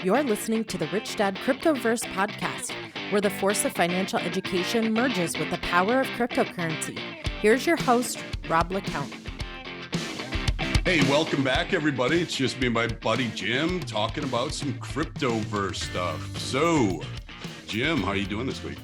You're listening to the Rich Dad Cryptoverse podcast, where the force of financial education merges with the power of cryptocurrency. Here's your host, Robb LeCount. Hey, welcome back, everybody. It's just me and my buddy Jim talking about some Cryptoverse stuff. So, Jim, how are you doing this week?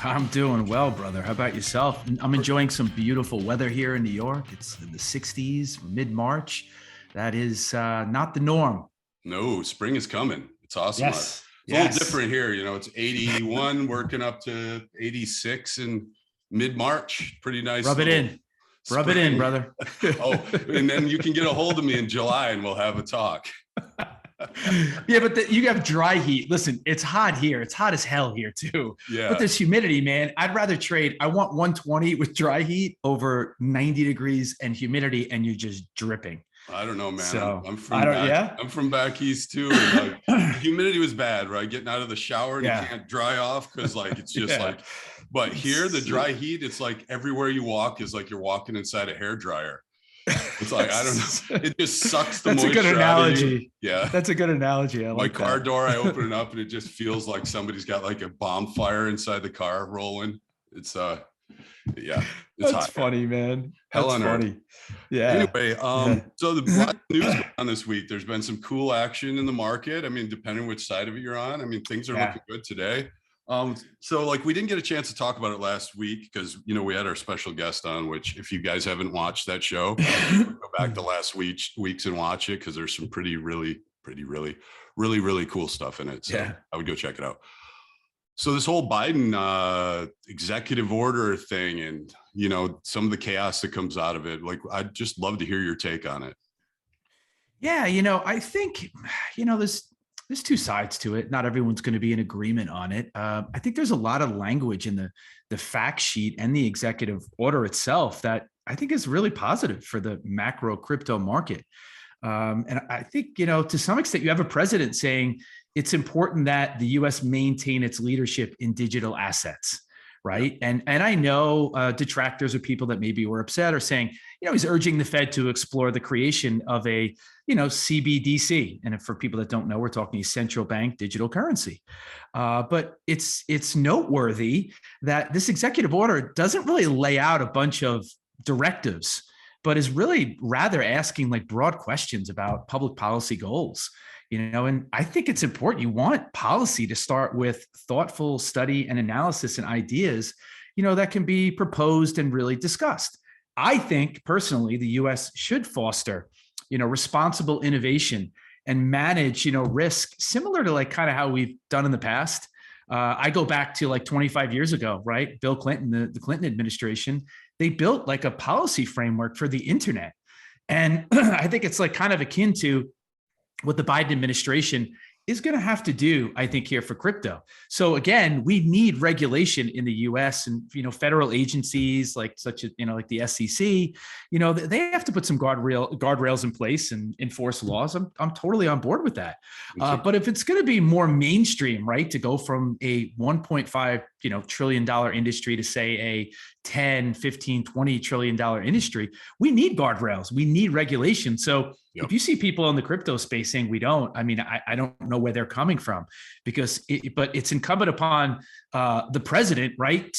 I'm doing well, brother. How about yourself? I'm enjoying some beautiful weather here in New York. It's in the 60s, mid-March. That is not the norm. No, spring is coming. It's awesome. Yes. It's a little different here. You know, it's 81 working up to 86 in mid-March. Pretty nice. Rub it in. Rub it in, brother. Oh, and then you can get a hold of me in July and we'll have a talk. Yeah, but you have dry heat. Listen, it's hot here. It's hot as hell here too. Yeah. But there's humidity, man. I'd rather trade. I want 120 with dry heat over 90 degrees and humidity, and you're just dripping. I don't know, man. So, I'm from back east too. And like, humidity was bad, right? Getting out of the shower and you can't dry off because like it's just like. But here, the dry heat, it's like everywhere you walk is like you're walking inside a hairdryer. It's like, I don't know. It just sucks the moisture. That's a good analogy. Yeah. That's a good analogy. I like my car that. door, I open it up and it just feels like somebody's got like a bonfire inside the car rolling. It's yeah. It's That's hot. funny, man. Hell That's on earth. funny. Yeah. Anyway, so the lot of news going on this week. There's been some cool action in the market. I mean, depending which side of it you're on. I mean, things are looking good today. So like we didn't get a chance to talk about it last week because, you know, we had our special guest on, which if you guys haven't watched that show, go back to last weeks and watch it because there's some really cool stuff in it. So yeah. I would go check it out. So this whole Biden executive order thing and, you know, some of the chaos that comes out of it, like, I'd just love to hear your take on it. Yeah. You know, I think, you know, there's two sides to it. Not everyone's going to be in agreement on it. I think there's a lot of language in the fact sheet and the executive order itself that I think is really positive for the macro crypto market. And I think, you know, to some extent, you have a president saying it's important that the U.S. maintain its leadership in digital assets, right? And I know detractors or people that maybe were upset are saying, you know, he's urging the Fed to explore the creation of a, you know, CBDC. And for people that don't know, we're talking a central bank digital currency. But it's noteworthy that this executive order doesn't really lay out a bunch of directives, but is really rather asking like broad questions about public policy goals. You know, and I think it's important. You want policy to start with thoughtful study and analysis and ideas, you know, that can be proposed and really discussed. I think personally, the U.S. should foster, you know, responsible innovation and manage, you know, risk similar to like kind of how we've done in the past. I go back to like 25 years ago, right? Bill Clinton, the Clinton administration, they built like a policy framework for the internet. And I think it's like kind of akin to what the Biden administration is going to have to do, I think, here for crypto. So again, we need regulation in the U.S. and, you know, federal agencies like such as, you know, like the SEC, you know, they have to put some guardrails in place and enforce laws. I'm totally on board with that. But if it's going to be more mainstream, right, to go from a 1.5, you know, trillion dollar industry to say a 10, 15, 20 trillion dollar industry, we need guardrails. We need regulation. So if you see people in the crypto space saying we don't, I mean, I don't know where they're coming from because but it's incumbent upon the president, right,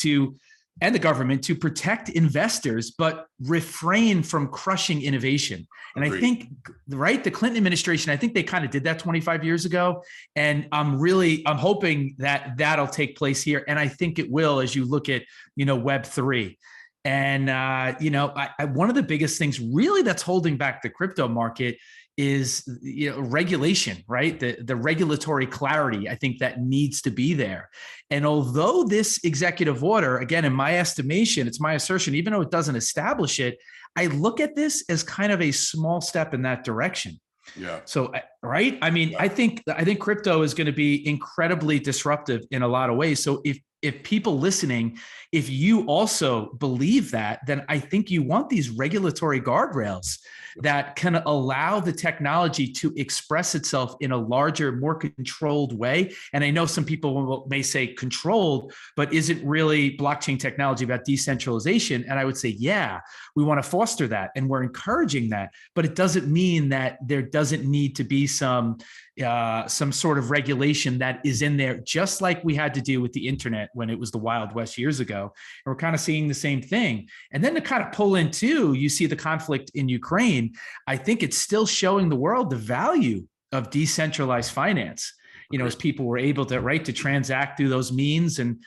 and the government to protect investors, but refrain from crushing innovation. And I think, right, the Clinton administration, I think they kind of did that 25 years ago. And I'm hoping that that'll take place here. And I think it will, as you look at, you know, Web3. And, you know, one of the biggest things really that's holding back the crypto market is, you know, regulation, right? The regulatory clarity, I think that needs to be there. And although this executive order, again, in my estimation, it's my assertion, even though it doesn't establish it, I look at this as kind of a small step in that direction. Yeah. So, right. I mean, I think crypto is going to be incredibly disruptive in a lot of ways. So if people listening, if you also believe that, then I think you want these regulatory guardrails that can allow the technology to express itself in a larger, more controlled way. And I know some people may say controlled, but is it really blockchain technology about decentralization? And I would say, yeah, we want to foster that and we're encouraging that, but it doesn't mean that there doesn't need to be some, some sort of regulation that is in there, just like we had to do with the internet when it was the Wild West years ago. And we're kind of seeing the same thing. And then to kind of pull in too, you see the conflict in Ukraine. I think it's still showing the world the value of decentralized finance. As people were able to transact through those means, and,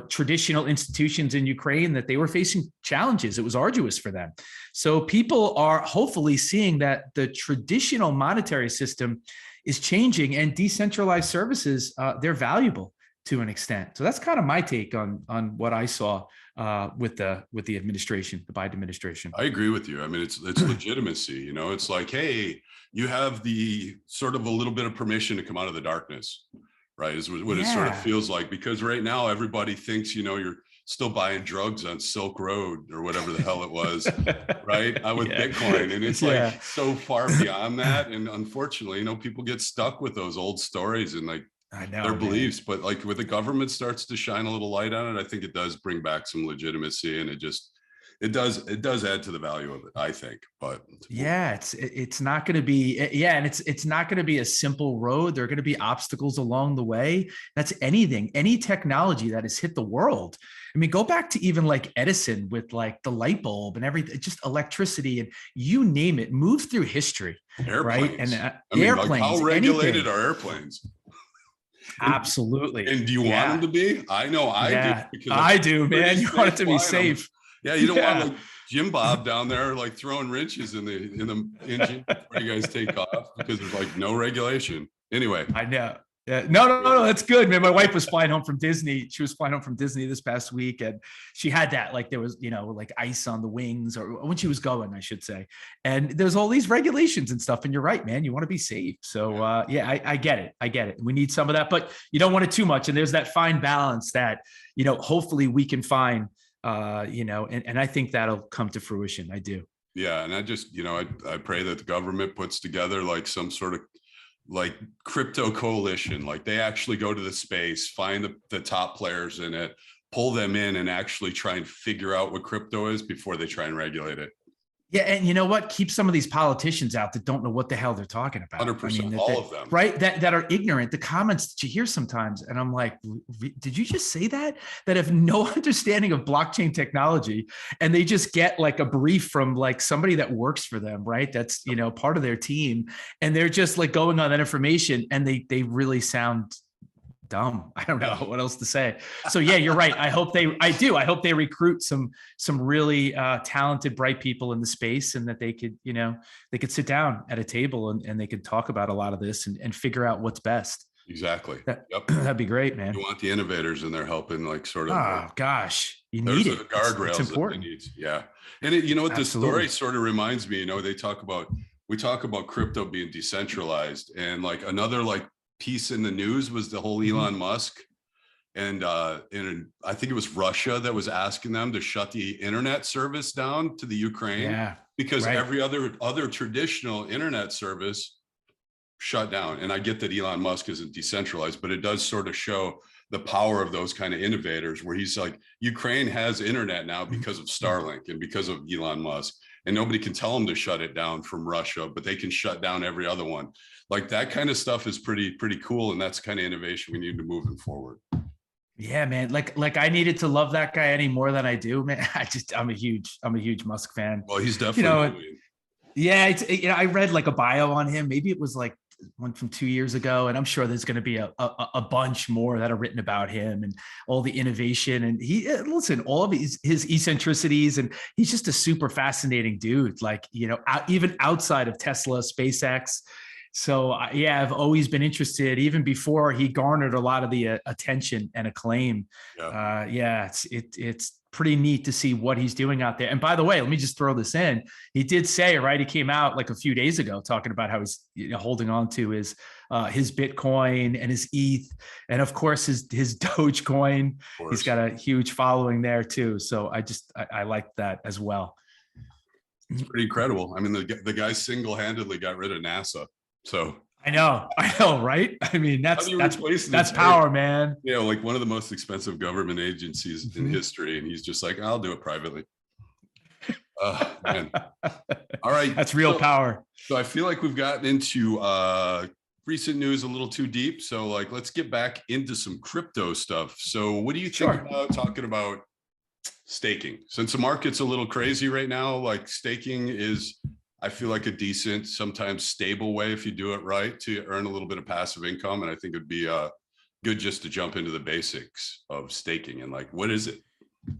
traditional institutions in Ukraine, that they were facing challenges. It was arduous for them. So people are hopefully seeing that the traditional monetary system is changing, and decentralized services, they're valuable to an extent. So that's kind of my take on what I saw with the administration, the Biden administration. I agree with you. I mean, it's legitimacy. It's like, hey, you have the sort of a little bit of permission to come out of the darkness, right? Is what it sort of feels like, because right now everybody thinks, you're still buying drugs on Silk Road or whatever the hell it was, right? With Bitcoin. And it's like so far beyond that. And unfortunately, people get stuck with those old stories and their beliefs. But when the government starts to shine a little light on it, I think it does bring back some legitimacy, and it does add to the value of it, I think. But it's not going to be, and it's not going to be a simple road. There are going to be obstacles along the way. That's any technology that has hit the world. I mean, go back to even Edison with the light bulb and everything, just electricity, and you name it, move through history. Airplanes. Right? And airplanes. How regulated are airplanes? Absolutely. And do you want them to be? I know I do. Because I do, man. You want it to be safe. Them. Yeah, you don't want Jim Bob down there throwing wrenches in the engine before you guys take off, because there's no regulation. Anyway, I know. Yeah. No, that's good, man. My wife was flying home from Disney. She was flying home from Disney this past week, and she had that there was ice on the wings, or when she was going, I should say. And there's all these regulations and stuff. And you're right, man. You want to be safe. So I get it. I get it. We need some of that, but you don't want it too much. And there's that fine balance that hopefully we can find. And I think that'll come to fruition. I do. Yeah. And I just, I pray that the government puts together some sort of crypto coalition. They actually go to the space, find the top players in it, pull them in, and actually try and figure out what crypto is before they try and regulate it. Yeah. And you know what? Keep some of these politicians out that don't know what the hell they're talking about. 100%, all of them. Right. That are ignorant. The comments that you hear sometimes. And I'm like, did you just say that? That have no understanding of blockchain technology. And they just get a brief from somebody that works for them. Right. That's, part of their team. And they're just going on that information, and they really sound dumb. I don't know what else to say. So yeah, you're right. I hope they recruit some really talented, bright people in the space, and that they could sit down at a table and they could talk about a lot of this and figure out what's best. Exactly. That'd be great, man. You want the innovators in there helping, Oh gosh, you need it. Guardrails. It's important. That they need. Yeah, and the story sort of reminds me. We talk about crypto being decentralized, and another piece in the news was the whole Elon Musk, and I think it was Russia that was asking them to shut the internet service down to the Ukraine, because every other traditional internet service shut down. And I get that Elon Musk isn't decentralized, but it does sort of show the power of those kind of innovators, where he's Ukraine has internet now because of Starlink and because of Elon Musk. And nobody can tell them to shut it down from Russia, but they can shut down every other one. That kind of stuff is pretty cool. And that's the kind of innovation we need to move forward. Yeah, man. I needed to love that guy any more than I do, man. I'm a huge Musk fan. Well, he's definitely, I read a bio on him. Maybe it was one from 2 years ago, and I'm sure there's going to be a bunch more that are written about him and all the innovation. And all of his eccentricities, and he's just a super fascinating dude. Even outside of Tesla, SpaceX. So I've always been interested, even before he garnered a lot of the attention and acclaim. It's pretty neat to see what he's doing out there. And by the way, let me just throw this in. He did say, he came out a few days ago talking about how he's holding on to his Bitcoin and his ETH, and of course his Dogecoin. He's got a huge following there too. So I like that as well. It's pretty incredible. I mean, the guy single-handedly got rid of NASA. So I know, right? I mean, that's power, man. Yeah, one of the most expensive government agencies in history, and he's just I'll do it privately. Man. All right, that's real power. So I feel like we've gotten into recent news a little too deep. So like, let's get back into some crypto stuff. So what do you think about talking about staking? Since the market's a little crazy right now, like staking is, I feel like a decent, sometimes stable way, if you do it right, to earn a little bit of passive income. And I think it'd be good just to jump into the basics of staking and like, what is it?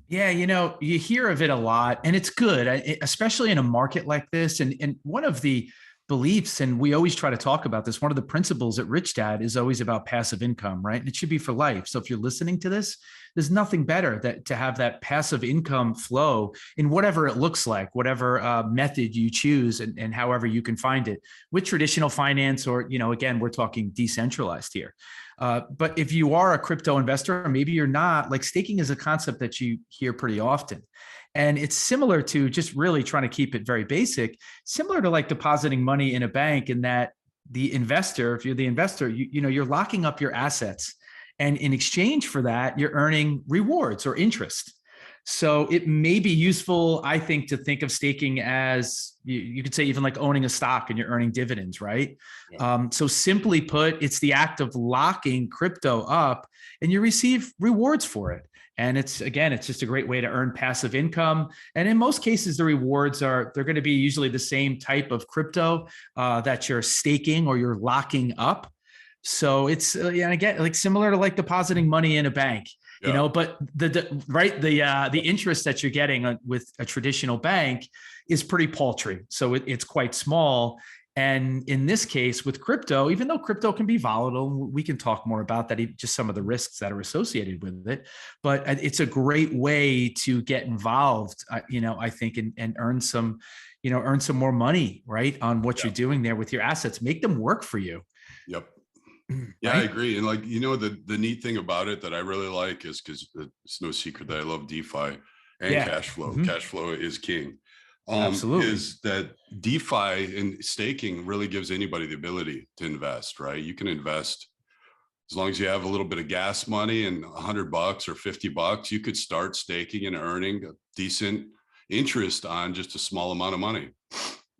Yeah, you hear of it a lot, and it's good, especially in a market like this. And one of the beliefs, and we always try to talk about this, one of the principles at Rich Dad is always about passive income, right? And it should be for life. So if you're listening to this, there's nothing better to have that passive income flow in whatever it looks like, whatever method you choose, and however you can find it with traditional finance, or, again, we're talking decentralized here. But if you are a crypto investor, or maybe you're not, like, staking is a concept that you hear pretty often. And it's similar to, just really trying to keep it very basic, similar to like depositing money in a bank, in that the investor, if you're the investor, you're locking up your assets. And in exchange for that, you're earning rewards or interest. So it may be useful, I think, to think of staking as, you could say, even like owning a stock and you're earning dividends, right? Yeah. So simply put, it's the act of locking crypto up and you receive rewards for it. And it's just a great way to earn passive income. And in most cases, the rewards they're going to be usually the same type of crypto that you're staking or you're locking up. So it's, again, like similar to like depositing money in a bank. Yeah. But the interest that you're getting with a traditional bank is pretty paltry. So it's quite small. And in this case with crypto, even though crypto can be volatile, we can talk more about that, just some of the risks that are associated with it. But it's a great way to get involved, I think, and earn some more money, right, on what you're doing there with your assets. Make them work for you. Yep. Yeah, right? I agree. And like, the neat thing about it that I really like is, because it's no secret that I love DeFi and cash flow. Mm-hmm. Cash flow is king. Absolutely. Is that DeFi and staking really gives anybody the ability to invest, right? You can invest as long as you have a little bit of gas money and $100 or $50, you could start staking and earning a decent interest on just a small amount of money.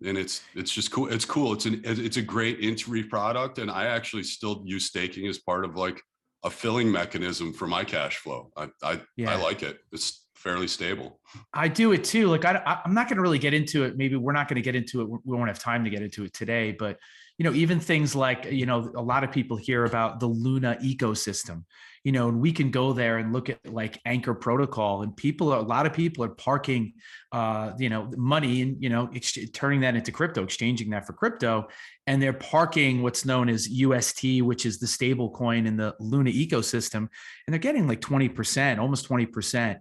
And it's just cool. It's cool. It's a great entry product. And I actually still use staking as part of like a filling mechanism for my cash flow. I like it. It's fairly stable. I do it too. Like I'm not going to really get into it. Maybe we're not going to get into it. We won't have time to get into it today, but even things like, a lot of people hear about the Luna ecosystem, and we can go there and look at like Anchor Protocol, and a lot of people are parking, money and, turning that into crypto, exchanging that for crypto. And they're parking what's known as UST, which is the stable coin in the Luna ecosystem. And they're getting like 20%, almost 20%,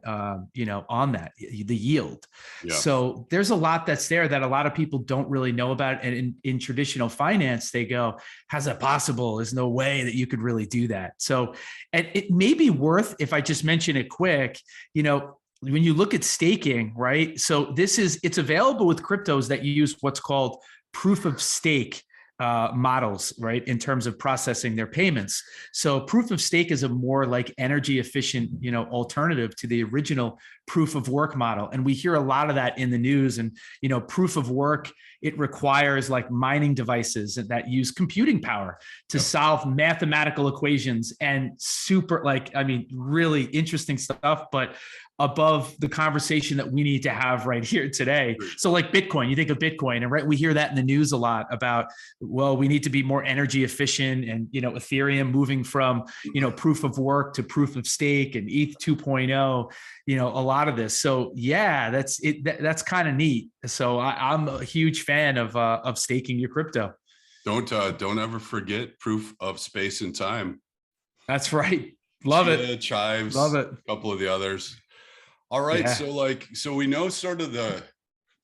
on that, the yield. Yeah. So there's a lot that's there that a lot of people don't really know about. And in traditional finance, they go, how's that possible? There's no way that you could really do that. So, and it may be worth, if I just mention it quick, when you look at staking, right? So it's available with cryptos that use what's called proof of stake models, right, in terms of processing their payments. So proof of stake is a more like energy efficient, alternative to the original proof of work model. And we hear a lot of that in the news. And, proof of work, it requires like mining devices that use computing power to solve mathematical equations and really interesting stuff, but above the conversation that we need to have right here today. So like Bitcoin, you think of Bitcoin, and right, we hear that in the news a lot about, well, we need to be more energy efficient, and, Ethereum moving from, proof of work to proof of stake, and ETH 2.0, a lot of this. So yeah, that's it. That's kind of neat. So I'm a huge fan of staking your crypto. Don't ever forget proof of space and time. That's right. Love it. Chives. Love it. A couple of the others. All right. Yeah. So we know sort of the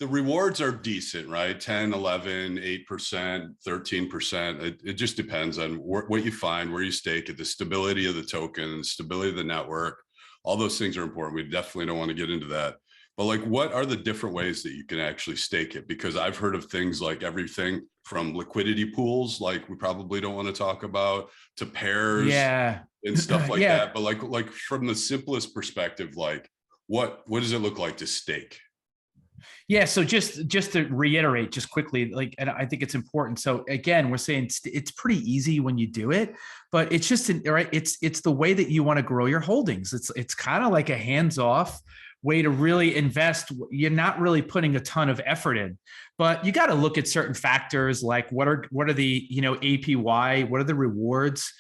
rewards are decent, right? 10, 11, 8%, 13%. It just depends on what you find, where you stake it, the stability of the token, the stability of the network. All those things are important. We definitely don't want to get into that. But like, what are the different ways that you can actually stake it? Because I've heard of things like everything from liquidity pools, like we probably don't want to talk about, to pairs and stuff like that. But like from the simplest perspective, like, what does it look like to stake? Yeah. So just to reiterate just quickly, like, and I think it's important. So again, we're saying it's pretty easy when you do it, but it's just right. It's the way that you want to grow your holdings. It's kind of like a hands-off way to really invest. You're not really putting a ton of effort in, but you got to look at certain factors like what are the, APY, what are the rewards?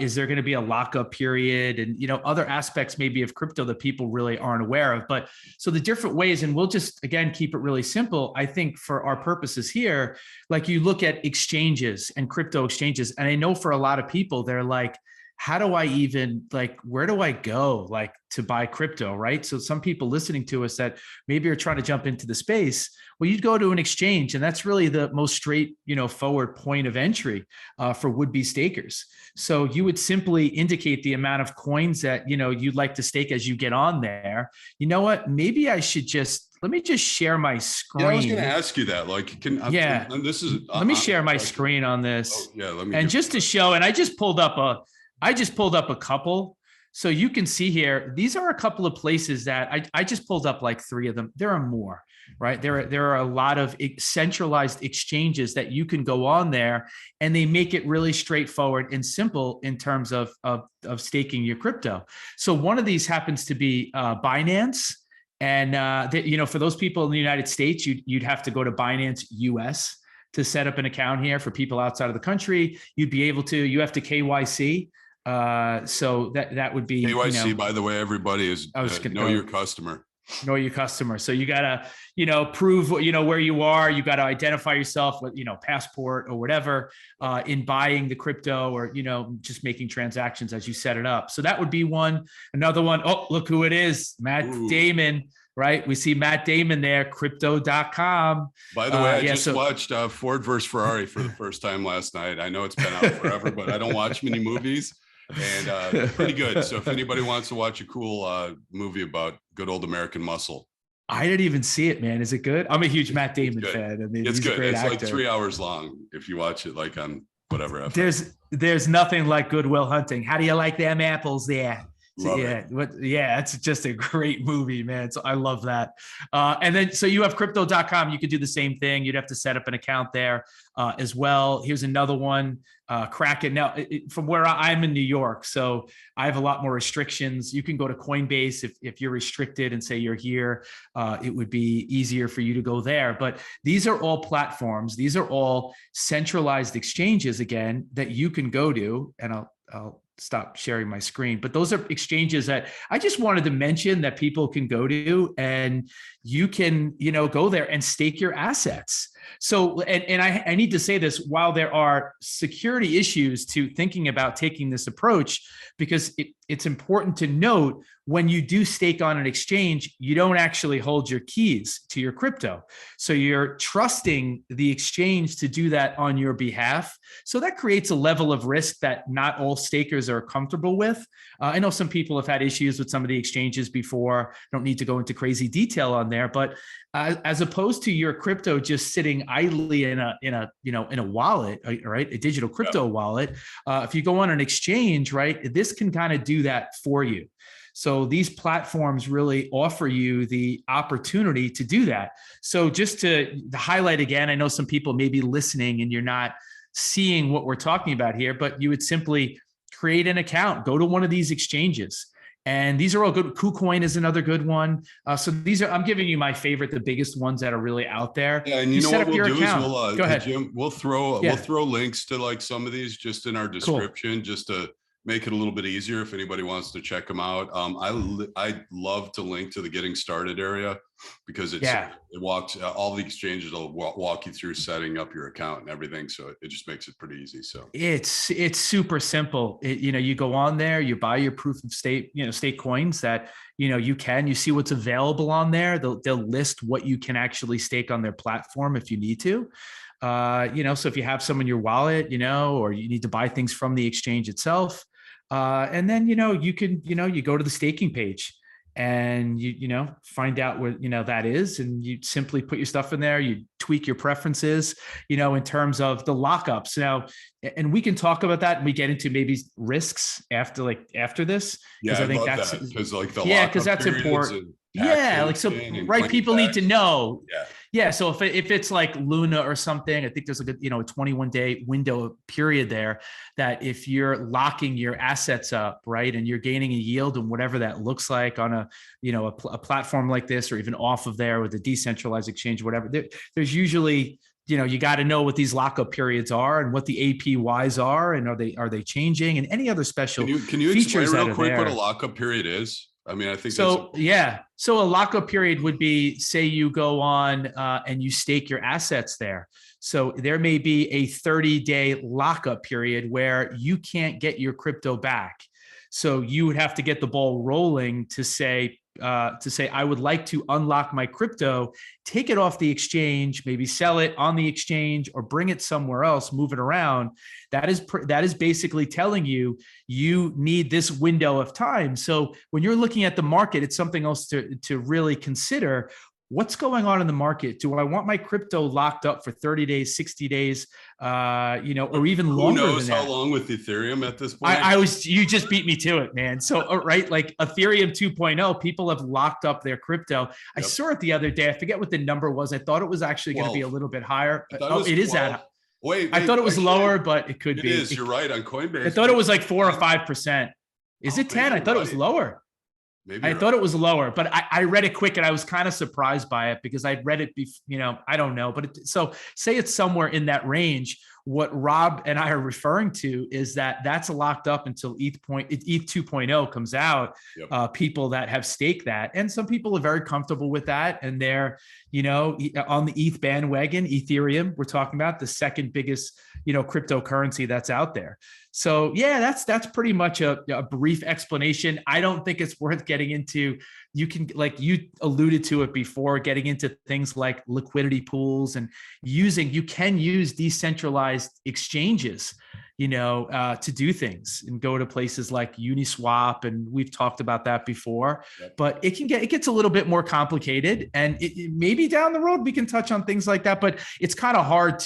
Is there going to be a lockup period, and other aspects maybe of crypto that people really aren't aware of? But so the different ways, and we'll just again keep it really simple. I think for our purposes here, like you look at exchanges and crypto exchanges, and I know for a lot of people they're like, how do I even, like, where do I go, like, to buy crypto, right? So some people listening to us that maybe are trying to jump into the space, well, you'd go to an exchange, and that's really the most straight, forward point of entry for would-be stakers. So you would simply indicate the amount of coins that, you'd like to stake as you get on there. You know what? Maybe I should let me just share my screen. Yeah, I was going to ask you that. Like, this is. Let me share my screen on this. Oh, yeah, let me. And just to show, and I just pulled up a couple. So you can see here, these are a couple of places that I just pulled up like 3 of them. There are more, right? There are a lot of centralized exchanges that you can go on there, and they make it really straightforward and simple in terms of staking your crypto. So one of these happens to be Binance. And, for those people in the United States, you'd have to go to Binance US to set up an account here. For people outside of the country, you have to KYC. So that would be KYC, by the way, everybody is know your customer. Know your customer. So you gotta, prove where you are. You got to identify yourself with, passport or whatever, in buying the crypto, or, just making transactions as you set it up. So that would be one. Another one. Oh, look who it is. Matt Damon. Right. We see Matt Damon there, crypto.com. By the way, I just watched Ford versus Ferrari for the first time last night. I know it's been out forever, but I don't watch many movies, and pretty good. So if anybody wants to watch a cool movie about good old American muscle. I didn't even see it, man. Is it good? I'm a huge Matt Damon fan. I mean, it's he's good. A great it's actor. Like 3 hours long if you watch it like on whatever. There's nothing like Good Will Hunting. How do you like them apples there? So, it's just a great movie, man. So I love that. And then, so you have crypto.com. You could do the same thing. You'd have to set up an account there as well. Here's another one, Kraken. Now, from where I'm in New York, so I have a lot more restrictions. You can go to Coinbase if you're restricted and say you're here. It would be easier for you to go there. But these are all platforms. These are all centralized exchanges, again, that you can go to. And I'll stop sharing my screen, but those are exchanges that I just wanted to mention that people can go to, and you can, go there and stake your assets. So, and I need to say this, while there are security issues to thinking about taking this approach, because it's important to note, when you do stake on an exchange, you don't actually hold your keys to your crypto. So you're trusting the exchange to do that on your behalf. So that creates a level of risk that not all stakers are comfortable with. I know some people have had issues with some of the exchanges before. Don't need to go into crazy detail on there, but as opposed to your crypto just sitting idly in a wallet, right, a digital crypto wallet, if you go on an exchange, right, this can kind of do that for you. So these platforms really offer you the opportunity to do that. So just to highlight again, I know some people may be listening and you're not seeing what we're talking about here, but you would simply create an account, go to one of these exchanges. And these are all good. KuCoin is another good one. So these are, I'm giving you my favorite, the biggest ones that are really out there. Yeah, and you know what we'll do is go ahead, Jim, we'll throw links to like some of these just in our description, just to make it a little bit easier if anybody wants to check them out. I love to link to the getting started area, because it walks, all the exchanges will walk you through setting up your account and everything. So it just makes it pretty easy. So it's super simple. You go on there, you buy your proof of stake, stake coins that, you see what's available on there. They'll list what you can actually stake on their platform if you need to. So if you have some in your wallet, or you need to buy things from the exchange itself, and then, you can, you go to the staking page, and you find out what that is, and you simply put your stuff in there. You tweak your preferences in terms of the lockups now, and we can talk about that, and we get into maybe risks after this, because I think that's because like the because that's important. Like, so right, people need to know. So if it's like Luna or something, I think there's a 21-day window period there, that if you're locking your assets up, right, and you're gaining a yield and whatever that looks like on a platform like this, or even off of there with a decentralized exchange, whatever, there's usually you got to know what these lockup periods are and what the APYs are, and are they changing, and any other special can you features explain real quick what a lockup period is? I mean, I think so. So a lockup period would be, say you go on and you stake your assets there. So there may be a 30-day lockup period where you can't get your crypto back. So you would have to get the ball rolling to say, I would like to unlock my crypto, take it off the exchange, maybe sell it on the exchange, or bring it somewhere else, move it around. That is basically telling you need this window of time. So when you're looking at the market, it's something else to really consider. What's going on in the market? Do I want my crypto locked up for 30 days, 60 days, or even longer than that? Who knows how long with Ethereum at this point? You just beat me to it, man. So, right, like Ethereum 2.0, people have locked up their crypto. I saw it the other day. I forget what the number was. I thought it was actually going to be a little bit higher. It is that. Wait, I thought it was lower, but it could be. It is. You're right, on Coinbase. I thought it was like 4 or 5%. Is it 10? I thought it was lower. I thought it was lower, but I read it quick and I was kind of surprised by it, because I'd read it, I don't know. But so say it's somewhere in that range. What Rob and I are referring to is that's locked up until ETH 2.0 comes out. People that have staked that, and some people are very comfortable with that, and they're on the ETH bandwagon. Ethereum, we're talking about the second biggest cryptocurrency that's out there. So that's pretty much a brief explanation. I don't think it's worth getting into. You can, like you alluded to it before, getting into things like liquidity pools, and you can use decentralized exchanges, to do things, and go to places like Uniswap. And we've talked about that before, but it gets a little bit more complicated, and maybe down the road we can touch on things like that, but it's kind of hard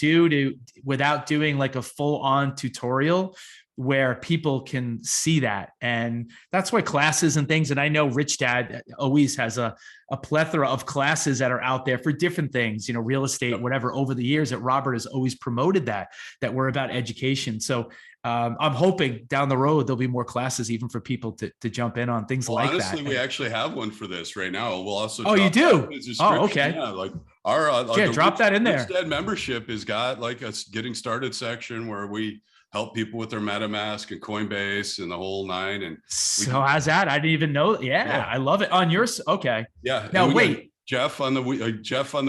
without doing like a full on tutorial where people can see that. And that's why classes and things, and I know Rich Dad always has a plethora of classes that are out there for different things, real estate, whatever, over the years, that Robert has always promoted that we're about education. So I'm hoping down the road there'll be more classes even for people to jump in on things like that. Honestly, we actually have one for this right now. We'll also you do? Oh, okay. Yeah, like our drop that in there. Rich Dad membership has got like a getting started section where we help people with their MetaMask and Coinbase and the whole nine. And so how's that? I didn't even know. Yeah, I love it. On yours, okay. Yeah. Now wait, Jeff on the weekly, Jeff on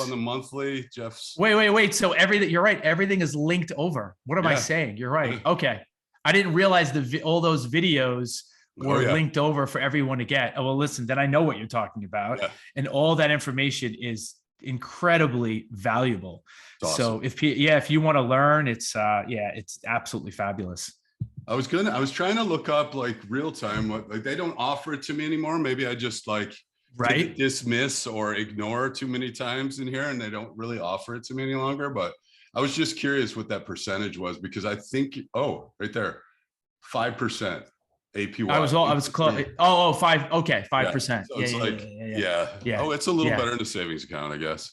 the monthly, Jeff's. Wait. So you're right. Everything is linked over. What am I saying? You're right. Okay. I didn't realize all those videos were linked over for everyone to get. Oh, well, listen, then I know what you're talking about. Yeah. And all that information is incredibly valuable. Awesome. So if you want to learn, it's absolutely fabulous. I was trying to look up like real time, like they don't offer it to me anymore. Maybe I just dismiss or ignore too many times in here, and they don't really offer it to me any longer. But I was just curious what that percentage was, because I think right there, 5% APY. I was close. 5. Okay, 5%. So yeah. Oh, it's a little better in the savings account, I guess.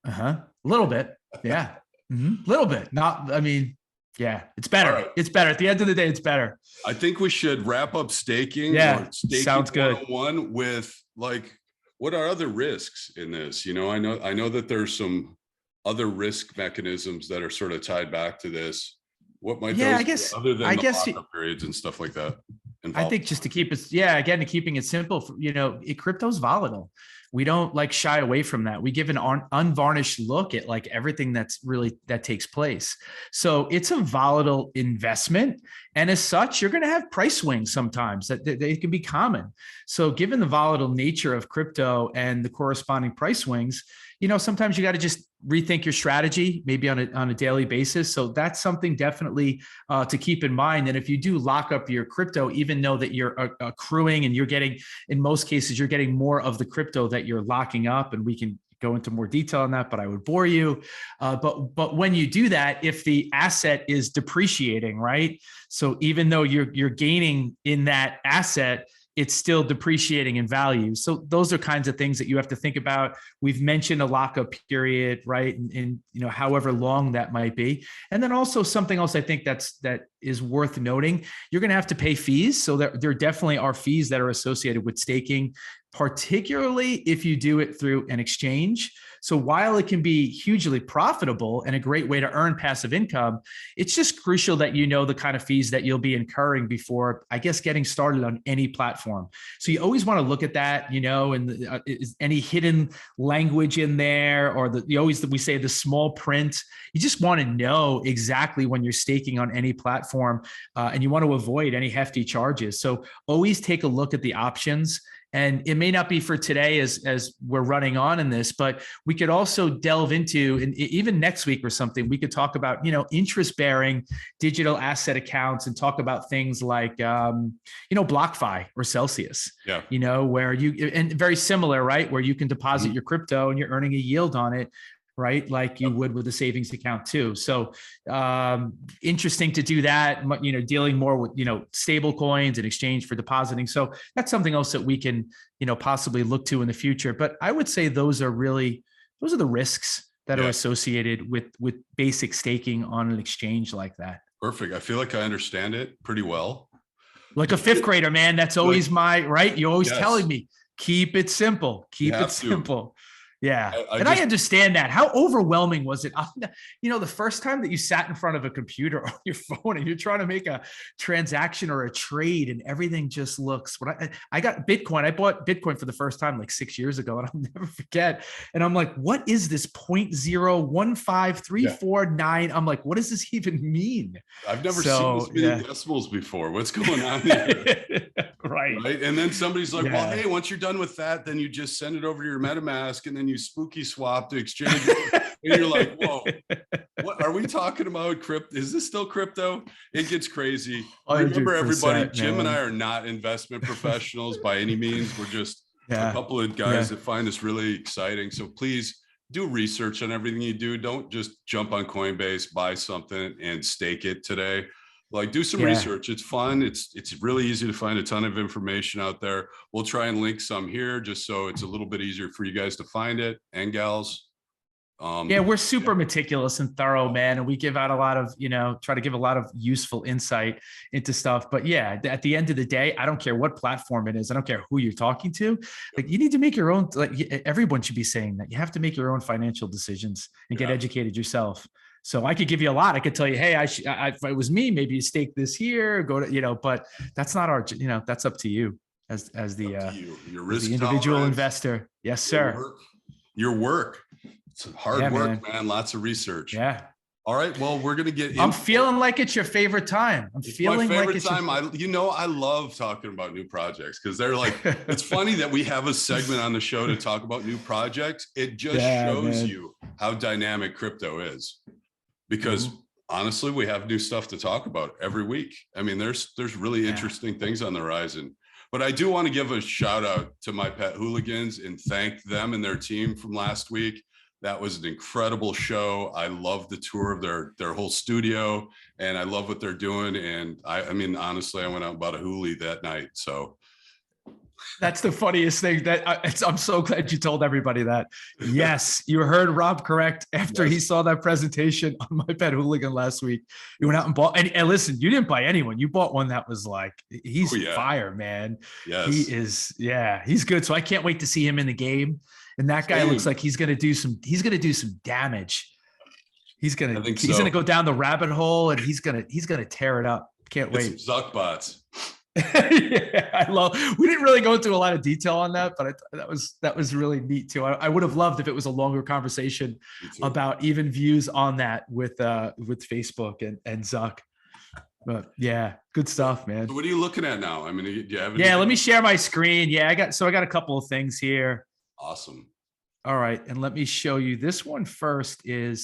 A little bit. Yeah. Little bit. Not. I mean. Yeah, it's better. Right. It's better. At the end of the day, it's better. I think we should wrap up staking. Yeah, sounds good. One with like, what are other risks in this? I know that there's some other risk mechanisms that are sort of tied back to this. What might those other than the lockup periods and stuff like that? I think just to keep it, again, keeping it simple, crypto's volatile. We don't shy away from that. We give an unvarnished look at everything that takes place. So it's a volatile investment. And as such, you're going to have price swings sometimes that they can be common. So given the volatile nature of crypto and the corresponding price swings, sometimes you got to just rethink your strategy, maybe on a daily basis. So that's something definitely to keep in mind. And if you do lock up your crypto, even though that you're accruing and you're getting, in most cases, you're getting more of the crypto that you're locking up, and we can go into more detail on that, but I would bore you. But when you do that, if the asset is depreciating, right? So even though you're gaining in that asset, it's still depreciating in value. So those are kinds of things that you have to think about. We've mentioned a lockup period, right? And however long that might be. And then also something else I think that is worth noting, you're going to have to pay fees. So there definitely are fees that are associated with staking, particularly if you do it through an exchange. So while it can be hugely profitable and a great way to earn passive income, it's just crucial that you know the kind of fees that you'll be incurring before, I guess, getting started on any platform. So you always want to look at that, and is any hidden language in there, or we say the small print. You just want to know exactly when you're staking on any platform, and you want to avoid any hefty charges. So always take a look at the options. And it may not be for today as we're running on in this, but we could also delve into, and even next week or something, we could talk about, interest-bearing digital asset accounts and talk about things like, BlockFi or Celsius, where and very similar, right? Where you can deposit your crypto and you're earning a yield on it, right? Like you would with a savings account too. So interesting to do that, dealing more with, stable coins in exchange for depositing. So that's something else that we can, possibly look to in the future. But I would say those are the risks that are associated with basic staking on an exchange like that. Perfect. I feel like I understand it pretty well. Like a fifth grader, man. That's always right. You're always telling me, keep it simple, keep it simple. Yeah. I understand that. How overwhelming was it? The first time that you sat in front of a computer on your phone and you're trying to make a transaction or a trade and everything just looks, I got Bitcoin. I bought Bitcoin for the first time like 6 years ago, and I'll never forget. And I'm like, what is this 0.015349? I'm like, what does this even mean? I've never seen this many decimals before. What's going on here? Right. And then somebody's like, well, hey, once you're done with that, then you just send it over to your MetaMask and then you spooky swap to exchange it. And you're like, whoa, what are we talking about? Crypto? Is this still crypto? It gets crazy. Remember, everybody, Jim and I are not investment professionals by any means. We're just a couple of guys that find this really exciting. So please do research on everything you do. Don't just jump on Coinbase, buy something and stake it today. Like, do some research. It's fun. It's really easy to find a ton of information out there. We'll try and link some here just so it's a little bit easier for you guys to find it, and gals. We're super meticulous and thorough, man. And we give out a lot of, try to give a lot of useful insight into stuff. But at the end of the day, I don't care what platform it is. I don't care who you're talking to. Like, you need to make your own, everyone should be saying that. You have to make your own financial decisions and get educated yourself. So I could give you a lot. I could tell you, hey, if it was me, maybe you stake this here, go to, but that's not our, that's up to you as the individual investor. Yes, sir. Your work. It's hard work, man. Lots of research. Yeah. All right. Well, we're going to get I'm feeling like it's your favorite time. It's my favorite time. I love talking about new projects because they're like, it's funny that we have a segment on the show to talk about new projects. It just shows you how dynamic crypto is. Because honestly, we have new stuff to talk about every week. I mean, there's really interesting things on the horizon. But I do want to give a shout out to my pet hooligans and thank them and their team from last week. That was an incredible show. I love the tour of their whole studio, and I love what they're doing. And I mean, honestly, I went out and bought a hoolie that night. So that's the funniest thing. I'm so glad you told everybody that. Yes, you heard Rob correct. After he saw that presentation on my pet hooligan last week, he went out and bought. And listen, you didn't buy anyone. You bought one that was like, he's fire, man. Yes, he is. Yeah, he's good. So I can't wait to see him in the game. And that guy looks like he's gonna do some damage. He's gonna go down the rabbit hole, and he's gonna tear it up. Can't wait. Zuck bots. Yeah, we didn't really go into a lot of detail on that, but that was really neat too. I would have loved if it was a longer conversation about even views on that with Facebook and Zuck. But yeah, good stuff, man. So what are you looking at now? I mean, do you have let me share my screen. I got a couple of things here. Awesome. All right. And let me show you this one first it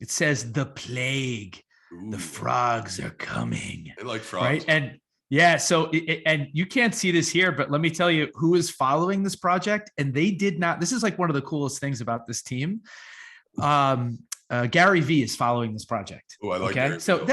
says the plague. Ooh. The frogs are coming. I like frogs. Right. And yeah, so and you can't see this here, but let me tell you who is following this project. And they did not. This is like one of the coolest things about this team. Gary V is following this project. Oh, I like okay. Gary So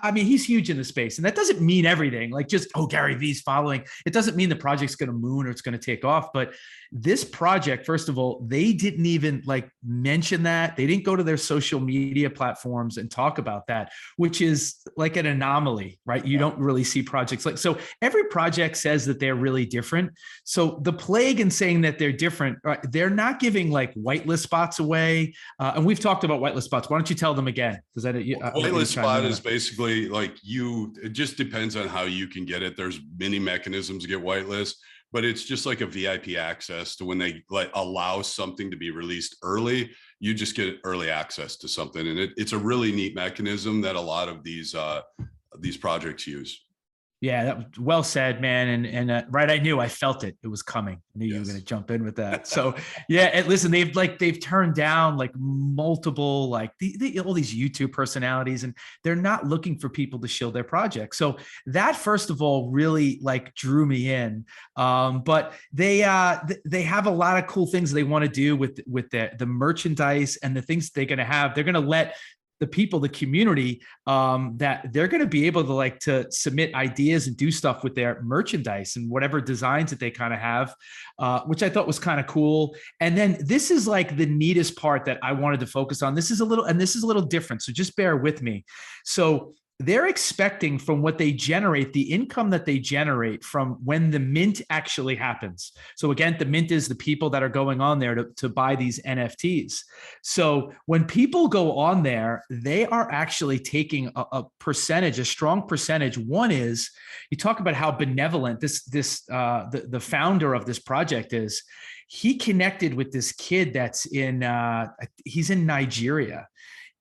I mean, he's huge in the space, and that doesn't mean everything. Like just, Gary V's following. It doesn't mean the project's going to moon or it's going to take off. But this project, first of all, they didn't even like mention that. They didn't go to their social media platforms and talk about that, which is like an anomaly, right? You don't really see projects like, so every project says that they're really different. So the plague in saying that they're different, right, they're not giving like whitelist spots away. And we've talked about whitelist spots. Why don't you tell them again? Because whitelist spot is basically like it just depends on how you can get it. There's many mechanisms to get whitelist, but it's just like a VIP access to when they like allow something to be released early, you just get early access to something. And it's a really neat mechanism that a lot of these projects use. Yeah, that was well said, man. And right, I felt it. It was coming. I knew you were going to jump in with that. So yeah, and listen, they've turned down like multiple, like all these YouTube personalities, and they're not looking for people to shield their project. So that first of all really like drew me in. But they have a lot of cool things they want to do with the merchandise and the things they're going to have. They're going to let the people, the community, that they're going to be able to like to submit ideas and do stuff with their merchandise and whatever designs that they kind of have, which I thought was kind of cool. And then this is like the neatest part that I wanted to focus on. This is a little different. So just bear with me. So they're expecting from what they generate, the income that they generate from when the mint actually happens. So again, the mint is the people that are going on there to buy these NFTs. So when people go on there, they are actually taking a percentage, a strong percentage. One is, you talk about how benevolent the founder of this project is. He connected with this kid that's he's in Nigeria.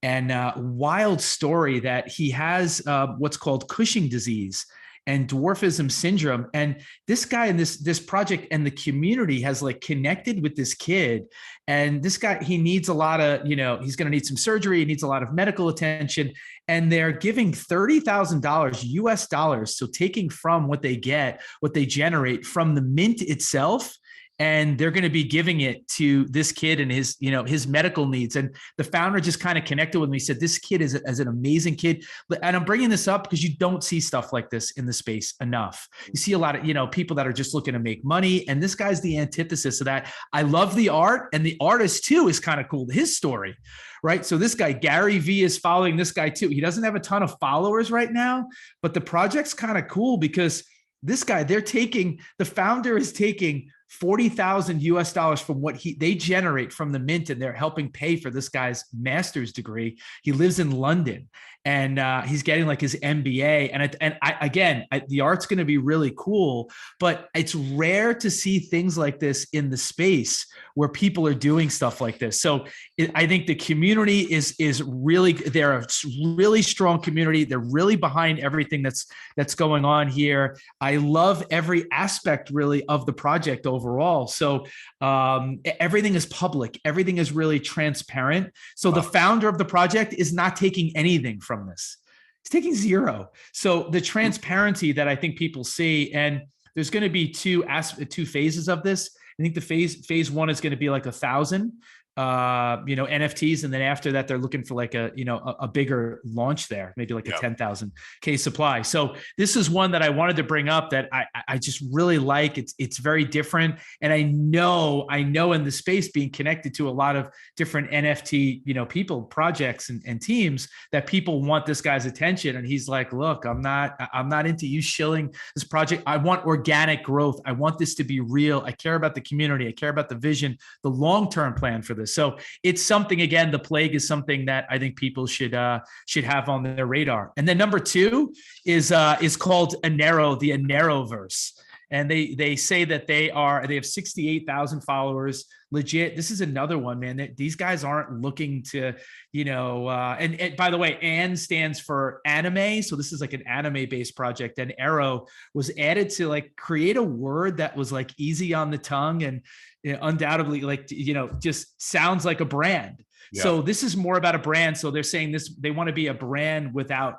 And wild story that he has what's called Cushing disease and dwarfism syndrome. And this guy in this project and the community has like connected with this kid. And this guy, he needs a lot of, he's going to need some surgery. He needs a lot of medical attention. And they're giving $30,000 US dollars. So taking from what they generate from the mint itself, and they're going to be giving it to this kid and his medical needs. And the founder just kind of connected with me. He said, this kid is an amazing kid. And I'm bringing this up because you don't see stuff like this in the space enough. You see a lot of, people that are just looking to make money. And this guy's the antithesis of that. I love the art, and the artist too is kind of cool. His story, right? So this guy, Gary V, is following this guy too. He doesn't have a ton of followers right now, but the project's kind of cool because this guy, the founder is taking $40,000 US dollars from what they generate from the mint, and they're helping pay for this guy's master's degree. He lives in London, and he's getting like his MBA. And the art's going to be really cool, but it's rare to see things like this in the space where people are doing stuff like this. So I think the community is really, they're a really strong community. They're really behind everything that's going on here. I love every aspect really of the project overall. So everything is public. Everything is really transparent. So the founder of the project is not taking anything from this. He's taking zero. So the transparency that I think people see, and there's going to be two phases of this. I think the phase one is going to be like 1,000, NFTs. And then after that, they're looking for like a bigger launch there, maybe like a 10,000 K supply. So this is one that I wanted to bring up that I just really like. It's very different. And I know in the space, being connected to a lot of different NFT, people, projects and teams, that people want this guy's attention. And he's like, look, I'm not into you shilling this project. I want organic growth. I want this to be real. I care about the community. I care about the vision, the long-term plan for this. So it's something, again, the plague is something that I think people should have on their radar. And then number two is called the Aneroverse. And they say that they have 68,000 followers. Legit. This is another one, man. These guys aren't looking to, and by the way, AN stands for anime. So this is like an anime based project, and Arrow was added to like create a word that was like easy on the tongue and undoubtedly like, just sounds like a brand. Yeah. So this is more about a brand. So they're saying they want to be a brand without,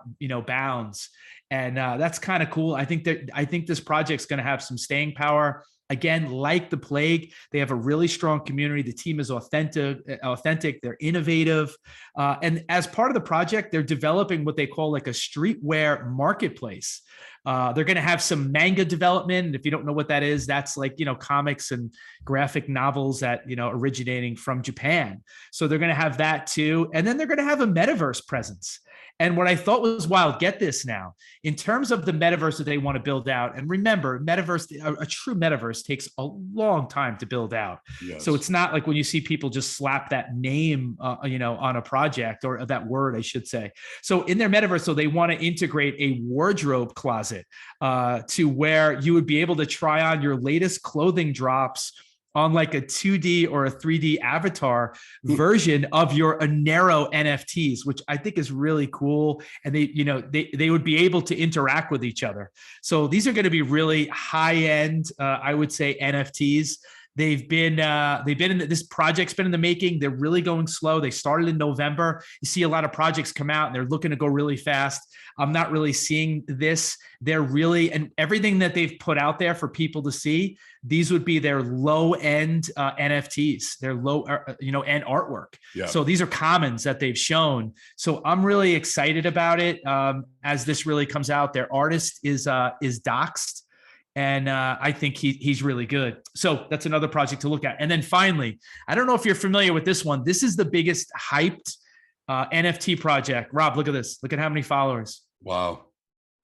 bounds. And that's kind of cool. I think this project's going to have some staying power. Again, like the plague, they have a really strong community. The team is authentic. They're innovative. And as part of the project, they're developing what they call like a streetwear marketplace. They're going to have some manga development. And if you don't know what that is, that's like, comics and graphic novels that, originating from Japan. So they're going to have that too. And then they're going to have a metaverse presence. And what I thought was wild, get this now, in terms of the metaverse that they want to build out. And remember, a true metaverse takes a long time to build out. Yes. So it's not like when you see people just slap that name, on a project, or that word, I should say. So in their metaverse, so they want to integrate a wardrobe closet to where you would be able to try on your latest clothing drops on like a 2D or a 3D avatar version of your Anero NFTs, which I think is really cool. And they would be able to interact with each other. So these are going to be really high end, I would say, NFTs. They've been this project's been in the making. They're really going slow. They started in November. You see a lot of projects come out and they're looking to go really fast. I'm not really seeing this. And everything that they've put out there for people to see, these would be their low end NFTs, their low, end artwork. Yeah. So these are commons that they've shown. So I'm really excited about it as this really comes out. Their artist is doxed. And I think he's really good. So that's another project to look at. And then finally, I don't know if you're familiar with this one. This is the biggest hyped NFT project. Rob, look at this. Look at how many followers. Wow.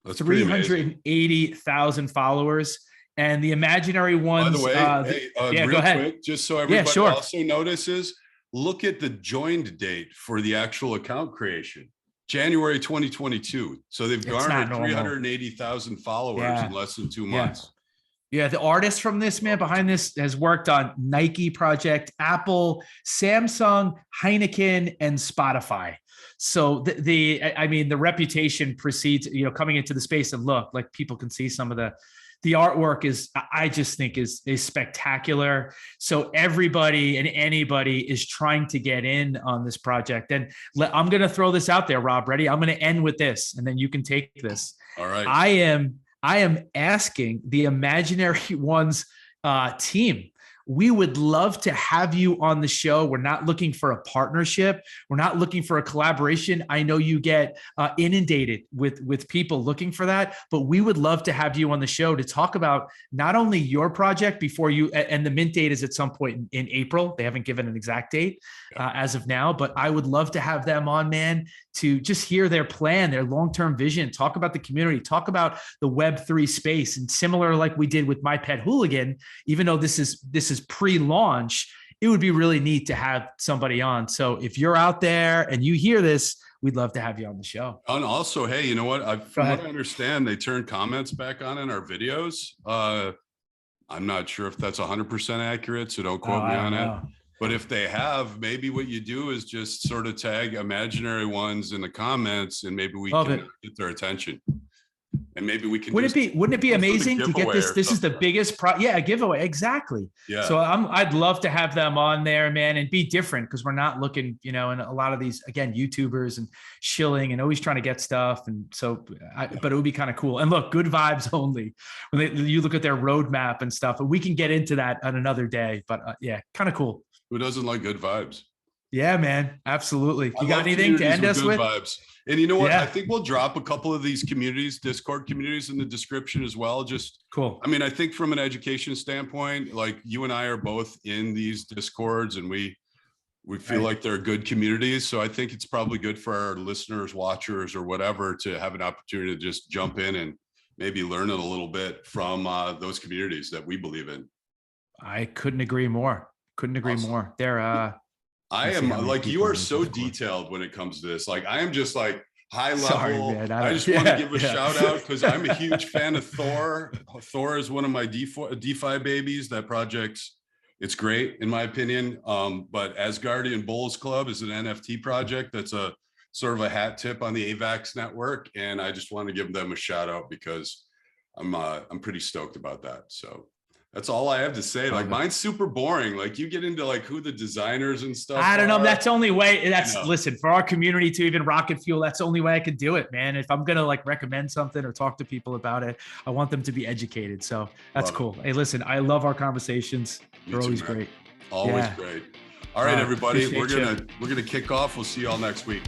That's 380,000 followers. And the imaginary ones. By the way, real go ahead. Quick, just so everybody also notices, look at the joined date for the actual account creation. January 2022. So they've garnered 380,000 followers in less than 2 months. Yeah, the artist from this, man, behind this has worked on Nike project, Apple, Samsung, Heineken, and Spotify. So the reputation precedes, coming into the space, and look, like people can see some of the artwork I just think is spectacular. So everybody and anybody is trying to get in on this project. And I'm going to throw this out there, Rob. Ready? I'm going to end with this, and then you can take this. All right. I am asking the Imaginary Ones team. We would love to have you on the show. We're not looking for a partnership. We're not looking for a collaboration. I know you get inundated with people looking for that, but we would love to have you on the show to talk about not only your project before you, and the mint date is at some point in April. They haven't given an exact date as of now, but I would love to have them on, man, to just hear their plan, their long-term vision, talk about the community, talk about the Web3 space. And similar like we did with My Pet Hooligan, even though this is pre-launch, it would be really neat to have somebody on. So if you're out there and you hear this, we'd love to have you on the show. And also, hey, you know what? From what I understand, they turned comments back on in our videos. I'm not sure if that's 100% accurate, so don't quote me on it. But if they have, maybe what you do is just sort of tag Imaginary Ones in the comments, and maybe we can get their attention. And maybe we can. Wouldn't it be amazing to get this? This is the biggest a giveaway. Exactly. Yeah. So I'd love to have them on there, man, and be different, because we're not looking, and a lot of these, again, YouTubers and shilling and always trying to get stuff. And so, but it would be kind of cool. And look, good vibes only. When you look at their roadmap and stuff, and we can get into that on another day. But kind of cool. Who doesn't like good vibes? Yeah, man. Absolutely. You got anything to end us with? Vibes. And you know what? I think we'll drop a couple of these communities, Discord communities, in the description as well. Just cool. I mean, I think from an education standpoint, like you and I are both in these Discords, and we feel like they're good communities. So I think it's probably good for our listeners, watchers, or whatever, to have an opportunity to just jump in and maybe learn it a little bit from those communities that we believe in. I couldn't agree more. They're I am like, you are so detailed when it comes to this. Like, I am just like, high level. Sorry, man. I just want to give a shout out because I'm a huge fan of Thor. Thor is one of my DeFi babies. That project's, it's great in my opinion. But Asgardian Bulls Club is an NFT project that's a sort of a hat tip on the AVAX network, and I just want to give them a shout out because I'm pretty stoked about that. So that's all I have to say. Like mine's super boring. Like you get into like who the designers and stuff. I don't know. That's the only way. Listen, for our community to even rocket fuel, that's the only way I could do it, man. If I'm going to like recommend something or talk to people about it, I want them to be educated. So that's cool. Hey, listen, I love our conversations. They're always great. Always great. All right, everybody. We're gonna kick off. We'll see you all next week.